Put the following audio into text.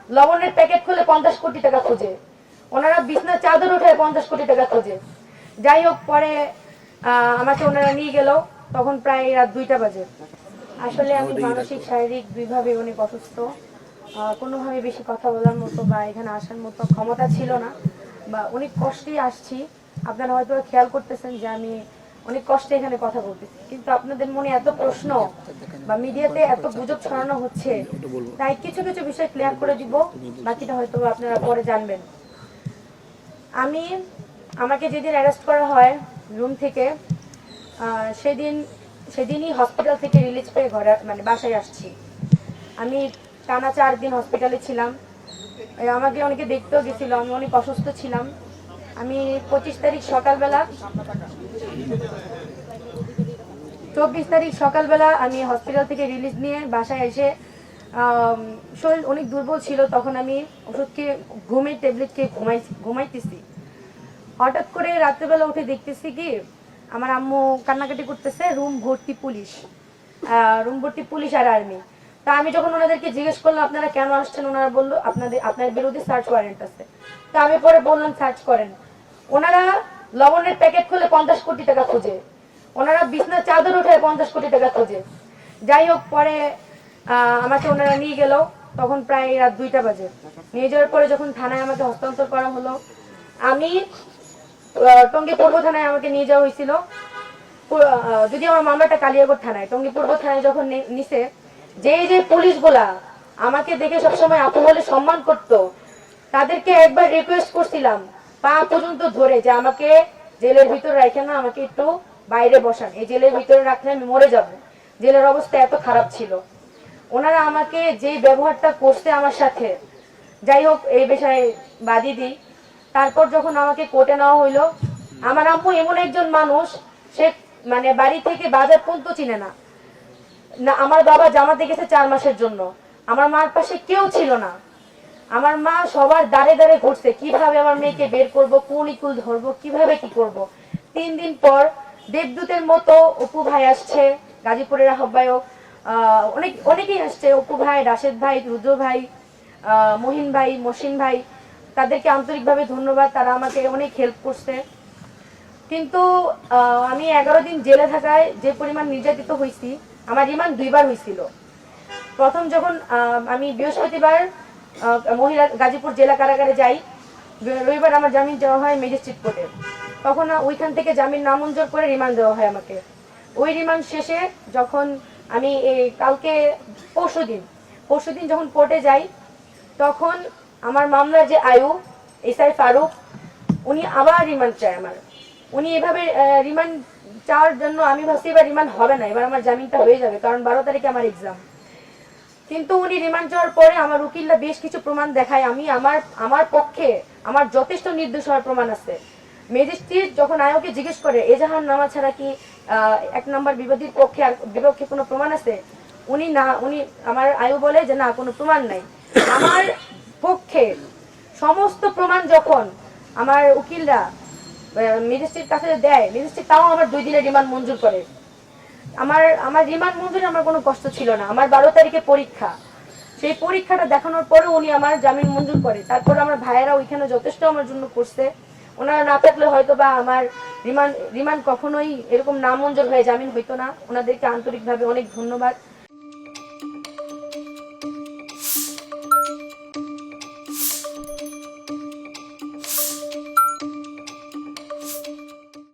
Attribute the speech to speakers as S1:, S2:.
S1: লবণের প্যাকেট খুলে 50 কোটি টাকা খোঁজে, ওনারা বিছনার চাদর উঠায় 50 কোটি টাকা খোঁজে। যাই হোক, পরে আমাকে ওনারা নিয়ে গেল, তখন প্রায় রাত 2টা বাজে। আসলে আমি মানসিক শারীরিক দুইভাবে অনেক অসুস্থ। কোনোভাবে বেশি কথা বলার মতো বা এখানে আসার মতো ক্ষমতা ছিল না, বা অনেক কষ্টেই আসছি। আপনারা হয়তো খেয়াল করতেছেন যে আমি অনেক কষ্টে এখানে কথা বলতেছি, কিন্তু আপনাদের মনে এত প্রশ্ন বা মিডিয়াতে এত গুজব ছড়ানো হচ্ছে, তাই কিছু কিছু বিষয় ক্লিয়ার করে দিব, বাকিটা হয়তো আপনারা পরে জানবেন। আমি আমাকে যেদিন অ্যারেস্ট করা হয় রুম থেকে, সেদিনই হসপিটাল থেকে রিলিজ পেয়ে ঘরে মানে বাসায় আসছি। আমি টানা 4 দিন হসপিটালে ছিলাম। আমাকে অনেকে দেখতেও গেছিল, আমি অনেক অসুস্থ ছিলাম। আমি 25 তারিখ সকালবেলা 24 তারিখ সকালবেলা আমি হসপিটাল থেকে রিলিজ নিয়ে বাসায় এসে শরীর অনেক দুর্বল ছিল, তখন আমি ওষুধ খেয়ে ঘুমের ট্যাবলেট খেয়ে ঘুমাইতেছি। হঠাৎ করে রাত্রেবেলা উঠে দেখতেছি কি আমার আম্মু কান্নাকাটি করতেছে, রুম ভর্তি পুলিশ আর আর্মি। তা আমি যখন ওনাদেরকে জিজ্ঞেস করলাম আপনারা কেন আসছেন, ওনারা বললো আপনার বিরুদ্ধে সার্চ ওয়ারেন্ট আছে। তা আমি পরে বললাম সার্চ করেন। ওনারা লবণের প্যাকেট খুলে 50 কোটি টাকা খোঁজে, ওনারা বিছনার চাদর উঠায় 50 কোটি টাকা খোঁজে। যাই হোক, পরে আমাকে ওনারা নিয়ে গেল, তখন প্রায় রাত 2টা বাজে। নিয়ে যাওয়ার পরে যখন থানায় আমাকে হস্তান্তর করা হলো, আমি টঙ্গী পূর্ব থানায় আমাকে নিয়ে যাওয়া হয়েছিল। যদি আমার মামলাটা কালিয়াকৈর থানায়, টঙ্গী পূর্ব থানায় যখন নিছে, যে পুলিশগুলা আমাকে দেখে সবসময় আপু বলে সম্মান করত, তাদেরকে একবার রিকোয়েস্ট করছিলাম পা পর্যন্ত ধরে যে আমাকে জেলের ভিতরে রাখে না, আমাকে একটু বাইরে বসান, এই জেলের ভিতরে রাখলে আমি মরে যাব। জেলের অবস্থা এত খারাপ ছিল। ওনারা আমাকে যে ব্যবহারটা করছে আমার সাথে, যাই হোক এই বিষয়ে বাদই দিই। তারপর যখন আমাকে কোর্টে নেওয়া হইলো, আমার আম্মু এমন একজন মানুষ, সে মানে বাড়ি থেকে বাজার পর্যন্ত চিনে না। আমার বাবা জামাতে গেছে 4 মাসের জন্য, আমার মার পাশে কেউ ছিল না। আমার মা সবার দাঁড়ে দাঁড়ে ঘুরছে কিভাবে আমার মেয়েকে বের করব, কোন ইকুল ধরবো, কিভাবে কি করব। 3 দিন পর দেবদূতের মতো অপু ভাই আসছে, গাজীপুরের আহ্বায়ক, অনেকেই আসছে, অপু ভাই, রাশেদ ভাই, রুদ্র ভাই, মহিন ভাই, মসিন ভাই, তাদেরকে আন্তরিকভাবে ধন্যবাদ, তারা আমাকে অনেক হেল্প করছে। কিন্তু আমি 11 দিন জেলে থাকায় যে পরিমাণ নির্যাতিত হয়েছি, আমার রিমান্ড 2বার হয়েছিল। প্রথম যখন আমি বৃহস্পতিবার মহিলা গাজীপুর জেলা কারাগারে যাই, রবিবার আমার জামিন দেওয়া হয় ম্যাজিস্ট্রেট কোর্টে, তখন ওইখান থেকে জামিন নামঞ্জুর করে রিমান্ড দেওয়া হয় আমাকে। ওই রিমান্ড শেষে যখন আমি কালকে পরশুদিন যখন কোর্টে যাই, তখন আমার মামলার যে আয়ু এসআই ফারুক, উনি আবার রিমান্ড চায় আমার। উনি এভাবে রিমান্ড চাওয়ার জন্য আমি ভাবছি এবার রিমান্ড হবে না, এবার আমার জামিনটা হয়ে যাবে, কারণ 12 তারিখে আমার এক্সাম। কিন্তু উনি রিমান্ড চাওয়ার পরে আমার উকিলরা বেশ কিছু প্রমাণ দেখায়, আমি আমার পক্ষে আমার যথেষ্ট নির্দোষ হওয়ার প্রমাণ আছে। ম্যাজিস্ট্রেট যখন আয়োকে জিজ্ঞেস করে এজাহার নামা ছাড়া কি 1 নম্বর বিবাদীর পক্ষে আর বিপক্ষে কোনো প্রমাণ আছে, উনি আমার আয়ু বলে যে না, কোনো প্রমাণ নাই। আমার পক্ষে সমস্ত প্রমাণ যখন আমার উকিলরা ম্যাজিস্ট্রেট কাছে দেয়, ম্যাজিস্ট্রেট তাও আমার 2 দিনের রিমান্ড মঞ্জুর করে। আমার রিমান্ড মঞ্জুরে আমার কোনো কষ্ট ছিল না। আমার 12 তারিখে পরীক্ষা, সেই পরীক্ষাটা দেখানোর পরে উনি আমার জামিন মঞ্জুর করে। তারপর আমার ভাইয়েরা ওইখানে যথেষ্ট আমার জন্য করছে, ওনারা না থাকলে হয়তো বা আমার রিমান্ড কখনোই এরকম না মঞ্জুর হয়ে জামিন হইতো না। ওনাদেরকে আন্তরিকভাবে অনেক ধন্যবাদ।